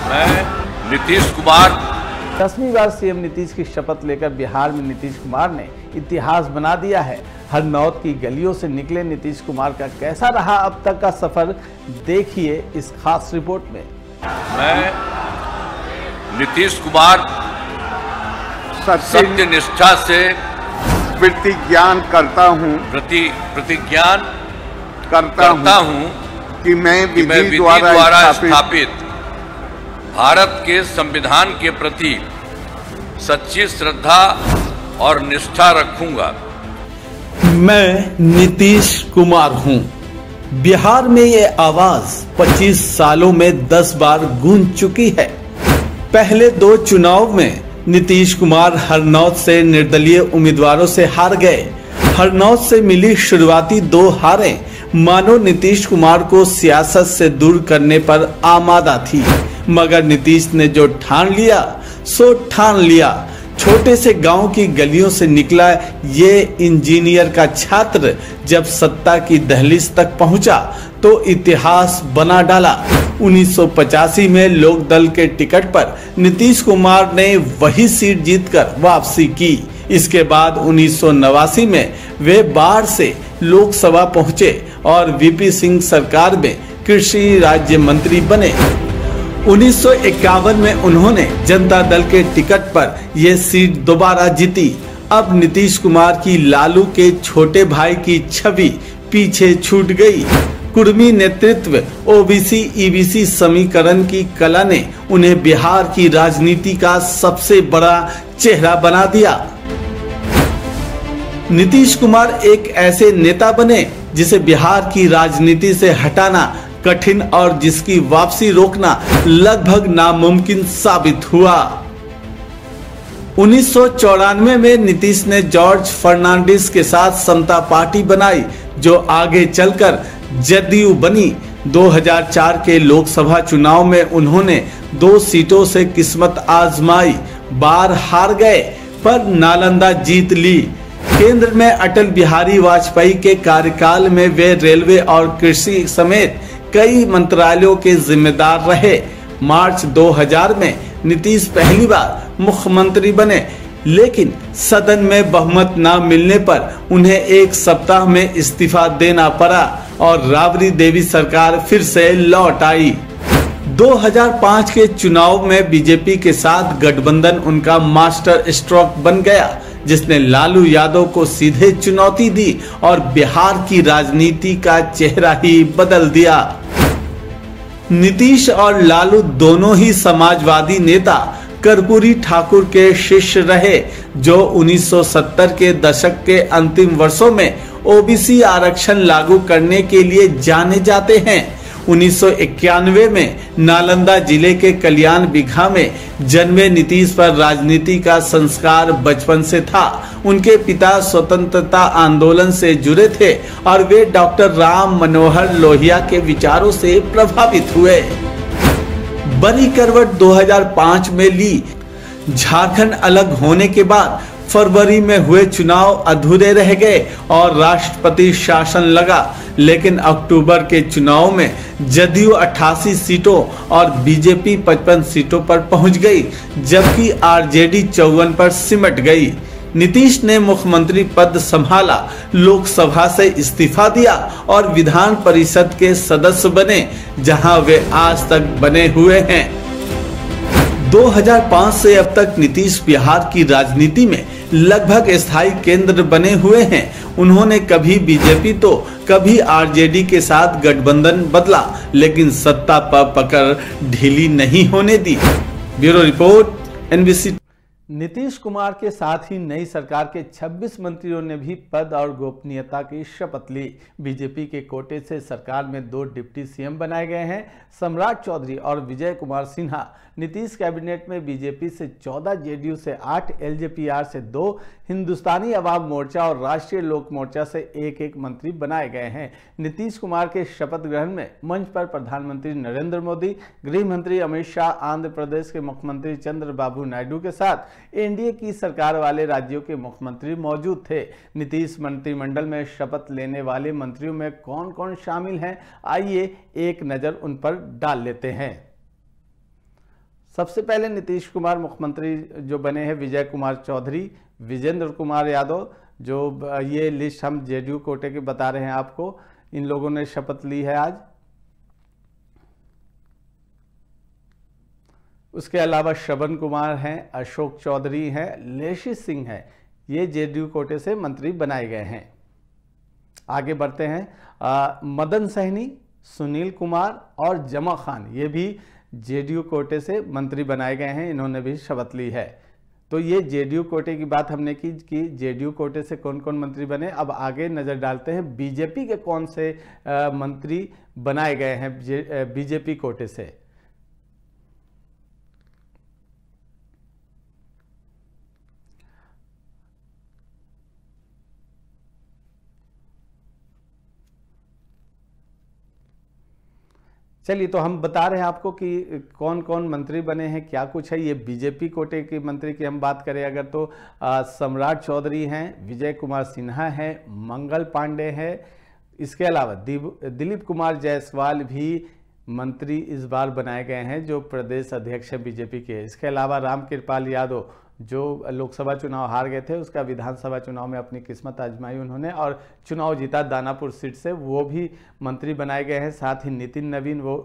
मैं नीतीश कुमार 10वीं बार सीएम नीतीश की शपथ लेकर बिहार में नीतीश कुमार ने इतिहास बना दिया है। हरनौत की गलियों से निकले नीतीश कुमार का कैसा रहा अब तक का सफर, देखिए इस खास रिपोर्ट में। मैं नीतीश कुमार सत्य निष्ठा से प्रतिज्ञान करता हूँ कि मैं विधि द्वारा स्थापित भारत के संविधान के प्रति सच्ची श्रद्धा और निष्ठा रखूंगा। मैं नीतीश कुमार हूं। बिहार में ये आवाज 25 सालों में 10 बार गूंज चुकी है। पहले 2 चुनाव में नीतीश कुमार हरनौत से निर्दलीय उम्मीदवारों से हार गए। हरनौत से मिली शुरुआती 2 हारें मानो नीतीश कुमार को सियासत से दूर करने पर आमादा थी, मगर नीतीश ने जो ठान लिया सो ठान लिया। छोटे से गांव की गलियों से निकला ये इंजीनियर का छात्र जब सत्ता की दहलीज तक पहुंचा तो इतिहास बना डाला। 1985 में लोकदल के टिकट पर नीतीश कुमार ने वही सीट जीतकर वापसी की। इसके बाद 1989 में वे बाढ़ से लोकसभा पहुंचे और वीपी सिंह सरकार में कृषि राज्य मंत्री बने। 1951 में उन्होंने जनता दल के टिकट पर यह सीट दोबारा जीती। अब नीतीश कुमार की लालू के छोटे भाई की छवि पीछे छूट गई। कुर्मी नेतृत्व ओबीसी ईबीसी समीकरण की कला ने उन्हें बिहार की राजनीति का सबसे बड़ा चेहरा बना दिया। नीतीश कुमार एक ऐसे नेता बने जिसे बिहार की राजनीति से हटाना कठिन और जिसकी वापसी रोकना लगभग नामुमकिन साबित हुआ। 1994 में नीतीश ने जॉर्ज फर्नांडिस के साथ समता पार्टी बनाई जो आगे चलकर जदयू बनी। 2004 के लोकसभा चुनाव में उन्होंने 2 सीटों से किस्मत आजमाई, बार हार गए पर नालंदा जीत ली। केंद्र में अटल बिहारी वाजपेयी के कार्यकाल में वे रेलवे और कृषि समेत कई मंत्रालयों के जिम्मेदार रहे। मार्च 2000 में नीतीश पहली बार मुख्यमंत्री बने, लेकिन सदन में बहुमत न मिलने पर उन्हें 1 सप्ताह में इस्तीफा देना पड़ा और राबड़ी देवी सरकार फिर से लौट आई। 2005 के चुनाव में बीजेपी के साथ गठबंधन उनका मास्टर स्ट्रोक बन गया, जिसने लालू यादव को सीधे चुनौती दी और बिहार की राजनीति का चेहरा ही बदल दिया। नीतीश और लालू दोनों ही समाजवादी नेता कर्पूरी ठाकुर के शिष्य रहे, जो 1970 के दशक के अंतिम वर्षों में ओबीसी आरक्षण लागू करने के लिए जाने जाते हैं। 1991 में नालंदा जिले के कल्याण बिघा में जन्मे नीतीश पर राजनीति का संस्कार बचपन से था। उनके पिता स्वतंत्रता आंदोलन से जुड़े थे और वे डॉक्टर राम मनोहर लोहिया के विचारों से प्रभावित हुए। बड़ी करवट 2005 में ली। झारखंड अलग होने के बाद फरवरी में हुए चुनाव अधूरे रह गए और राष्ट्रपति शासन लगा, लेकिन अक्टूबर के चुनाव में जदयू 88 सीटों और बीजेपी 55 सीटों पर पहुंच गई, जबकि आरजेडी 54 पर सिमट गई। नीतीश ने मुख्यमंत्री पद संभाला, लोकसभा से इस्तीफा दिया और विधान परिषद के सदस्य बने, जहां वे आज तक बने हुए हैं। 2005 से अब तक नीतीश बिहार की राजनीति में लगभग स्थायी केंद्र बने हुए हैं। उन्होंने कभी बीजेपी तो कभी आरजेडी के साथ गठबंधन बदला, लेकिन सत्ता पर पकड़ ढीली नहीं होने दी। Bureau report, NBC. Nitish Kumar के साथ ही नई सरकार के 26 मंत्रियों ने भी पद और गोपनीयता की शपथ ली। बीजेपी के कोटे से सरकार में 2 डिप्टी सीएम बनाए गए हैं, सम्राट चौधरी और विजय कुमार सिन्हा। नीतीश कैबिनेट में बीजेपी से 14, जेडीयू से 8, एलजेपीआर से 2, हिंदुस्तानी अवाम मोर्चा और राष्ट्रीय लोक मोर्चा से 1-1 मंत्री बनाए गए हैं। नीतीश कुमार के शपथ ग्रहण में मंच पर प्रधानमंत्री नरेंद्र मोदी, गृह मंत्री अमित शाह, आंध्र प्रदेश के मुख्यमंत्री चंद्रबाबू नायडू के साथ एनडीए की सरकार वाले राज्यों के मुख्यमंत्री मौजूद थे। नीतीश मंत्रिमंडल में शपथ लेने वाले मंत्रियों में कौन कौन शामिल हैं, आइए एक नजर उन पर डाल लेते हैं। सबसे पहले नीतीश कुमार मुख्यमंत्री जो बने हैं, विजय कुमार चौधरी, विजेंद्र कुमार यादव, जो ये लिस्ट हम जेडीयू कोटे की बता रहे हैं आपको, इन लोगों ने शपथ ली है आज। उसके अलावा श्रवण कुमार हैं, अशोक चौधरी हैं, लेशी सिंह हैं, ये जेडीयू कोटे से मंत्री बनाए गए हैं। आगे बढ़ते हैं, मदन सहनी, सुनील कुमार और जमा खान, ये भी जेडीयू कोटे से मंत्री बनाए गए हैं, इन्होंने भी शपथ ली है। तो ये जेडीयू कोटे की बात हमने की कि जेडीयू कोटे से कौन कौन मंत्री बने। अब आगे नजर डालते हैं बीजेपी के कौन से मंत्री बनाए गए हैं बीजेपी कोटे से। चलिए, तो हम बता रहे हैं आपको कि कौन कौन मंत्री बने हैं, क्या कुछ है। ये बीजेपी कोटे के मंत्री की हम बात करें अगर तो सम्राट चौधरी हैं, विजय कुमार सिन्हा हैं, मंगल पांडे हैं, इसके अलावा दिलीप कुमार जायसवाल भी मंत्री इस बार बनाए गए हैं जो प्रदेश अध्यक्ष हैं बीजेपी के। इसके अलावा रामकृपाल यादव जो लोकसभा चुनाव हार गए थे, उसका विधानसभा चुनाव में अपनी किस्मत आजमाई उन्होंने और चुनाव जीता दानापुर सीट से, वो भी मंत्री बनाए गए हैं। साथ ही नितिन नवीन, वो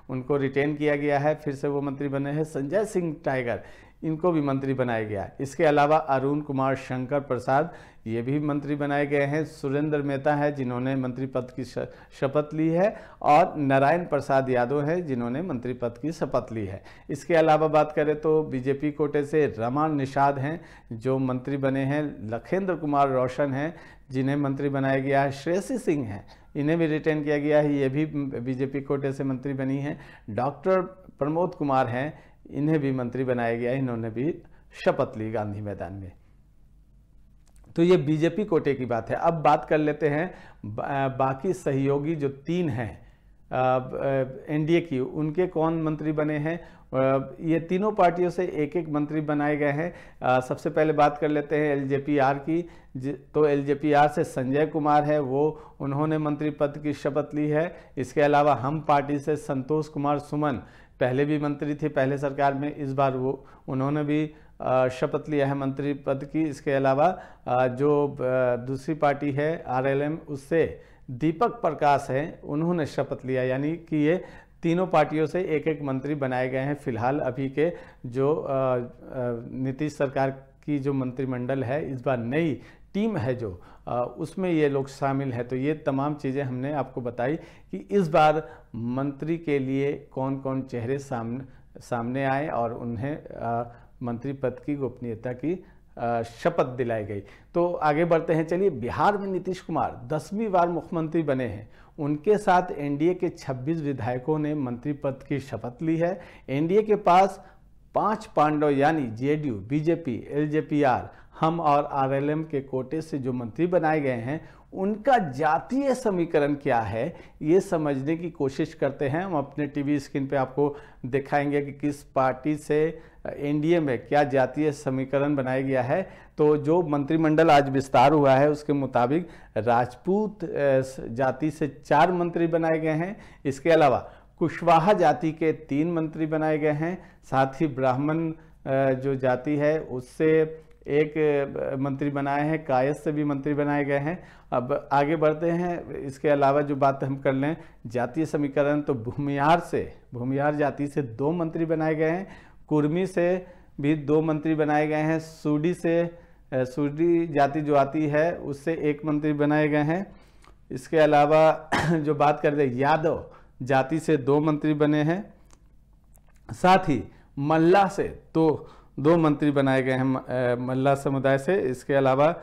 उनको रिटेन किया गया है, फिर से वो मंत्री बने हैं। संजय सिंह टाइगर, इनको भी मंत्री बनाया गया। इसके अलावा अरुण कुमार शंकर प्रसाद, ये भी मंत्री बनाए गए हैं। सुरेंद्र मेहता है जिन्होंने मंत्री पद की शपथ ली है, और नारायण प्रसाद यादव है जिन्होंने मंत्री पद की शपथ ली है। इसके अलावा बात करें तो बीजेपी कोटे से रमा निषाद हैं जो मंत्री बने हैं। लखेंद्र कुमार रोशन हैं जिन्हें मंत्री बनाया गया है। श्रेयसी सिंह हैं, इन्हें भी रिटेन किया गया है, ये भी बीजेपी कोटे से मंत्री बनी हैं। डॉक्टर प्रमोद कुमार हैं, इन्हें भी मंत्री बनाया गया है, इन्होंने भी शपथ ली गांधी मैदान में। तो ये बीजेपी कोटे की बात है। अब बात कर लेते हैं बाकी सहयोगी जो 3 हैं एनडीए की, उनके कौन मंत्री बने हैं। ये तीनों पार्टियों से एक एक मंत्री बनाए गए हैं। सबसे पहले बात कर लेते हैं एलजेपीआर की। तो एलजेपीआर से संजय कुमार है, वो उन्होंने मंत्री पद की शपथ ली है। इसके अलावा हम पार्टी से संतोष कुमार सुमन, पहले भी मंत्री थे पहले सरकार में, इस बार वो उन्होंने भी शपथ लिया है मंत्री पद की। इसके अलावा जो दूसरी पार्टी है आरएलएम, उससे दीपक प्रकाश हैं, उन्होंने शपथ लिया। यानी कि ये तीनों पार्टियों से एक एक मंत्री बनाए गए हैं फिलहाल अभी के जो नीतीश सरकार की जो मंत्रिमंडल है, इस बार नई टीम है जो उसमें ये लोग शामिल हैं। तो ये तमाम चीज़ें हमने आपको बताई कि इस बार मंत्री के लिए कौन कौन चेहरे सामने आए और उन्हें मंत्री पद की गोपनीयता की शपथ दिलाई गई। तो आगे बढ़ते हैं। चलिए, बिहार में नीतीश कुमार 10वीं बार मुख्यमंत्री बने हैं। उनके साथ एनडीए के 26 विधायकों ने मंत्री पद की शपथ ली है। एनडीए के पास 5 पांडव यानी जेडीयू, बीजेपी, एलजेपीआर, हम और आरएलएम के कोटे से जो मंत्री बनाए गए हैं, उनका जातीय समीकरण क्या है, ये समझने की कोशिश करते हैं। हम अपने टीवी स्क्रीन पे आपको दिखाएंगे कि किस पार्टी से एनडीए में क्या जातीय समीकरण बनाया गया है। तो जो मंत्रिमंडल आज विस्तार हुआ है उसके मुताबिक राजपूत जाति से 4 मंत्री बनाए गए हैं। इसके अलावा कुशवाहा जाति के 3 मंत्री बनाए गए हैं। साथ ही ब्राह्मण जो जाति है उससे 1 मंत्री बनाए हैं। कायस्थ से भी मंत्री बनाए गए हैं। अब आगे बढ़ते हैं। इसके अलावा जो बात हम कर लें जातीय समीकरण, तो भूमिहार जाति से 2 मंत्री बनाए गए हैं। कुर्मी से भी 2 मंत्री बनाए गए हैं। सूडी जाति जो आती है उससे 1 मंत्री बनाए गए हैं। इसके अलावा जो बात करते हैं यादव जाति से 2 मंत्री बने हैं। साथ ही मल्ला से 2 मंत्री बनाए गए हैं मल्ला समुदाय से। इसके अलावा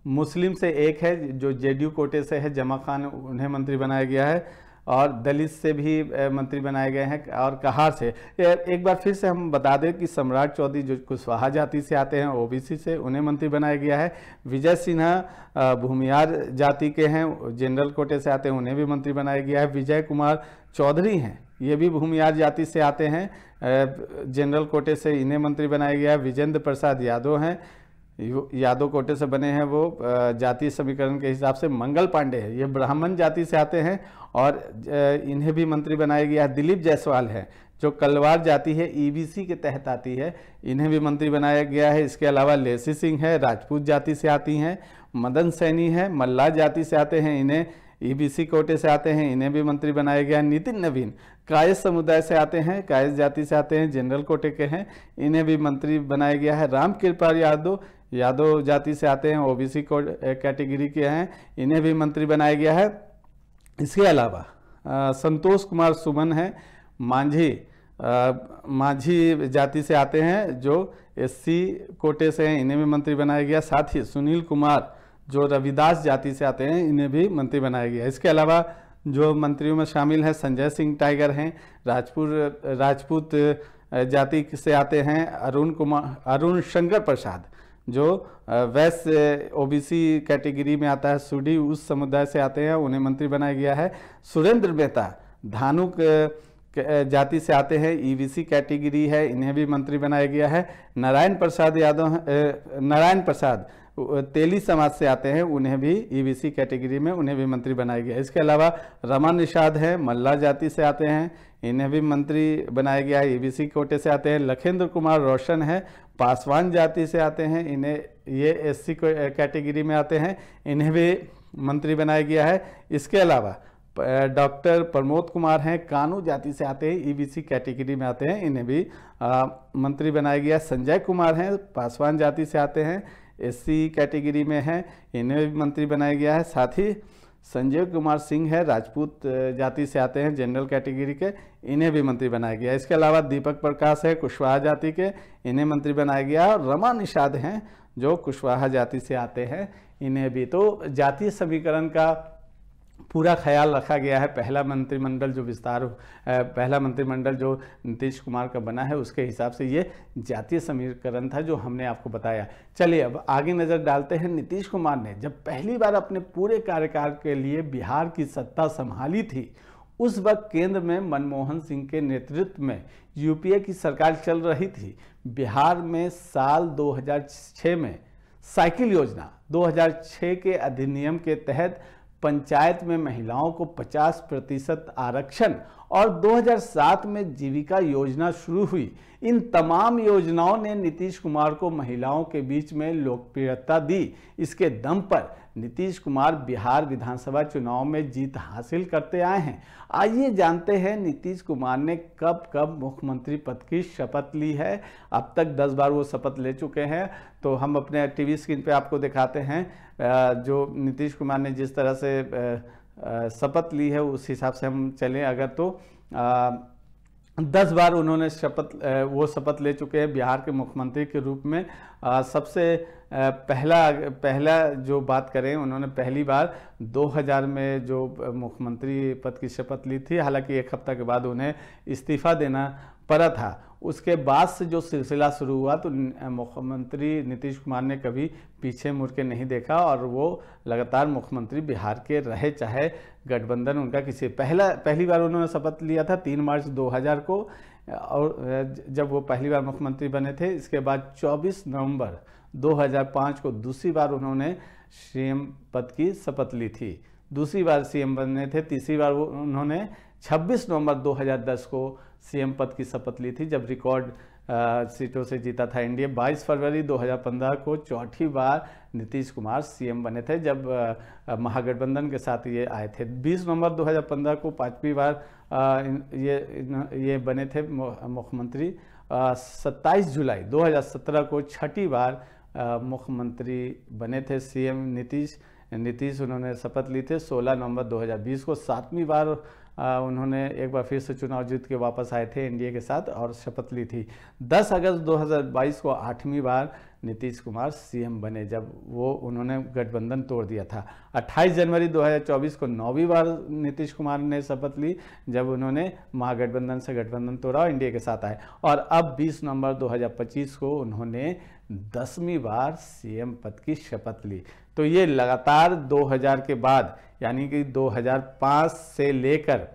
मुस्लिम से 1 है जो जेडीयू कोटे से है, जमा खान, उन्हें मंत्री बनाया गया है। और दलित से भी मंत्री बनाए गए हैं और कहार से। एक बार फिर से हम बता दें कि सम्राट चौधरी जो कुशवाहा जाति से आते हैं, ओबीसी से, उन्हें मंत्री बनाया गया है। विजय सिन्हा भूमिहार जाति के हैं, जनरल कोटे से आते हैं, उन्हें भी मंत्री बनाया गया है। विजय कुमार चौधरी हैं, ये भी भूमिहार जाति से आते हैं, जनरल कोटे से, इन्हें मंत्री बनाया गया है। विजेंद्र प्रसाद यादव हैं, यादव कोटे से बने हैं, वो जातीय समीकरण के हिसाब से। मंगल पांडे हैं, ये ब्राह्मण जाति से आते हैं और इन्हें भी मंत्री बनाया गया है। दिलीप जायसवाल हैं जो कलवार जाति है ईबीसी के तहत आती है, इन्हें भी मंत्री बनाया गया है। इसके अलावा लेसी सिंह है, राजपूत जाति से आती हैं। मदन सैनी है, मल्लाह जाति से आते हैं, इन्हें ईबीसी कोटे से आते हैं, इन्हें भी मंत्री बनाया गया है। नितिन नवीन कायस्थ समुदाय से आते हैं, कायस्थ जाति से आते हैं, जनरल कोटे के हैं, इन्हें भी मंत्री बनाया गया है। राम कृपाल यादव जाति से आते हैं, ओबीसी कैटेगरी के हैं, इन्हें भी मंत्री बनाया गया है। इसके अलावा संतोष कुमार सुमन है, माझी जाति से आते हैं, जो एससी कोटे से हैं, इन्हें भी मंत्री बनाया गया। साथ ही सुनील कुमार जो रविदास जाति से आते हैं, इन्हें भी मंत्री बनाया गया। इसके अलावा जो मंत्रियों में शामिल हैं संजय सिंह टाइगर हैं, राजपूत जाति से आते हैं। अरुण शंकर प्रसाद जो वैश्य ओबीसी कैटेगरी में आता है, सूडी उस समुदाय से आते हैं, उन्हें मंत्री बनाया गया है। सुरेंद्र मेहता धानुक जाति से आते हैं, ईबीसी कैटेगरी है, इन्हें भी मंत्री बनाया गया है। नारायण प्रसाद तेली समाज से आते हैं, उन्हें भी ईबीसी कैटेगरी में उन्हें भी मंत्री बनाया गया। इसके अलावा रमा निषाद है, मल्ला जाति से आते हैं, इन्हें भी मंत्री बनाया गया है, ईबीसी कोटे से आते हैं। लखेंद्र कुमार रोशन है, पासवान जाति से आते हैं, इन्हें ये एससी कैटेगरी में आते हैं, इन्हें भी मंत्री बनाया गया है। इसके अलावा डॉक्टर प्रमोद कुमार हैं, कानू जाति से आते हैं, ईबीसी कैटेगरी में आते हैं, इन्हें भी मंत्री बनाया गया। संजय कुमार हैं, पासवान जाति से आते हैं, एससी कैटेगरी में हैं, इन्हें भी मंत्री बनाया गया है। साथ ही संजय कुमार सिंह है, राजपूत जाति से आते हैं, जनरल कैटेगरी के, इन्हें भी मंत्री बनाया गया। इसके अलावा दीपक प्रकाश है, कुशवाहा जाति के, इन्हें मंत्री बनाया गया। और रमा निषाद हैं जो कुशवाहा जाति से आते हैं, इन्हें भी। तो जातीय समीकरण का पूरा ख्याल रखा गया है। पहला मंत्रिमंडल जो नीतीश कुमार का बना है, उसके हिसाब से ये जातीय समीकरण था जो हमने आपको बताया। चलिए अब आगे नज़र डालते हैं। नीतीश कुमार ने जब पहली बार अपने पूरे कार्यकाल के लिए बिहार की सत्ता संभाली थी, उस वक्त केंद्र में मनमोहन सिंह के नेतृत्व में यूपीए की सरकार चल रही थी। बिहार में साल 2006 में साइकिल योजना 2006 के अधिनियम के तहत पंचायत में महिलाओं को 50% आरक्षण और 2007 में जीविका योजना शुरू हुई। इन तमाम योजनाओं ने नीतीश कुमार को महिलाओं के बीच में लोकप्रियता दी। इसके दम पर नीतीश कुमार बिहार विधानसभा चुनाव में जीत हासिल करते आए हैं। आइए जानते हैं नीतीश कुमार ने कब कब मुख्यमंत्री पद की शपथ ली है। अब तक 10 बार वो शपथ ले चुके हैं। तो हम अपने टीवी स्क्रीन पे आपको दिखाते हैं जो नीतीश कुमार ने जिस तरह से शपथ ली है, उस हिसाब से हम चलें अगर तो 10 बार उन्होंने शपथ ले चुके हैं बिहार के मुख्यमंत्री के रूप में। सबसे पहला जो बात करें, उन्होंने पहली बार 2000 में जो मुख्यमंत्री पद की शपथ ली थी। हालांकि एक हफ्ता के बाद उन्हें इस्तीफा देना पड़ा था। उसके बाद से जो सिलसिला शुरू हुआ तो मुख्यमंत्री नीतीश कुमार ने कभी पीछे मुड़ के नहीं देखा और वो लगातार मुख्यमंत्री बिहार के रहे, चाहे गठबंधन उनका पहली बार उन्होंने शपथ लिया था 3 मार्च 2000 को, और जब वो पहली बार मुख्यमंत्री बने थे। इसके बाद 24 नवंबर 2005 को दूसरी बार उन्होंने सीएम पद की शपथ ली थी। दूसरी बार सीएम बने थे। तीसरी बार उन्होंने 26 नवंबर 2010 को सीएम पद की शपथ ली थी, जब रिकॉर्ड सीटों से जीता था एनडीए। 22 फरवरी 2015 को चौथी बार नीतीश कुमार सीएम बने थे, जब महागठबंधन के साथ ये आए थे। 20 नवंबर 2015 को 5वीं बार ये बने थे मुख्यमंत्री। 27 जुलाई 2017 को 6ठी बार मुख्यमंत्री बने थे सीएम नीतीश उन्होंने शपथ ली थे। 16 नवंबर 2020 को 7वीं बार उन्होंने एक बार फिर से चुनाव जीत के वापस आए थे एनडीए के साथ और शपथ ली थी। 10 अगस्त 2022 को 8वीं बार नीतीश कुमार सीएम बने, जब वो उन्होंने गठबंधन तोड़ दिया था। 28 जनवरी 2024 को 9वीं बार नीतीश कुमार ने शपथ ली, जब उन्होंने महागठबंधन से गठबंधन तोड़ा और एनडीए के साथ आए। और अब 20 नवंबर 2025 को उन्होंने 10वीं बार सीएम पद की शपथ ली। तो ये लगातार 2000 के बाद, यानी कि 2005 से लेकर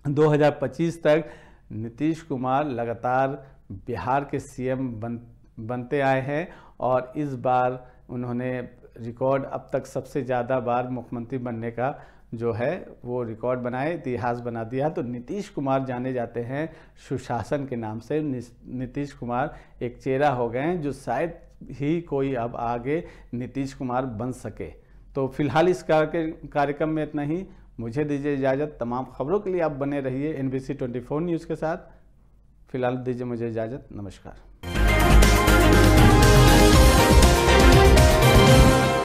2025 तक नीतीश कुमार लगातार बिहार के सीएम बनते आए हैं। और इस बार उन्होंने रिकॉर्ड अब तक सबसे ज़्यादा बार मुख्यमंत्री बनने का जो है वो रिकॉर्ड बनाए, इतिहास बना दिया। तो नीतीश कुमार जाने जाते हैं सुशासन के नाम से। नीतीश कुमार एक चेहरा हो गए हैं जो शायद ही कोई अब आगे नीतीश कुमार बन सके। तो फिलहाल इस कार्यक्रम में इतना ही। मुझे दीजिए इजाज़त। तमाम खबरों के लिए आप बने रहिए NBC 24 न्यूज़ के साथ। फिलहाल दीजिए मुझे इजाज़त। नमस्कार।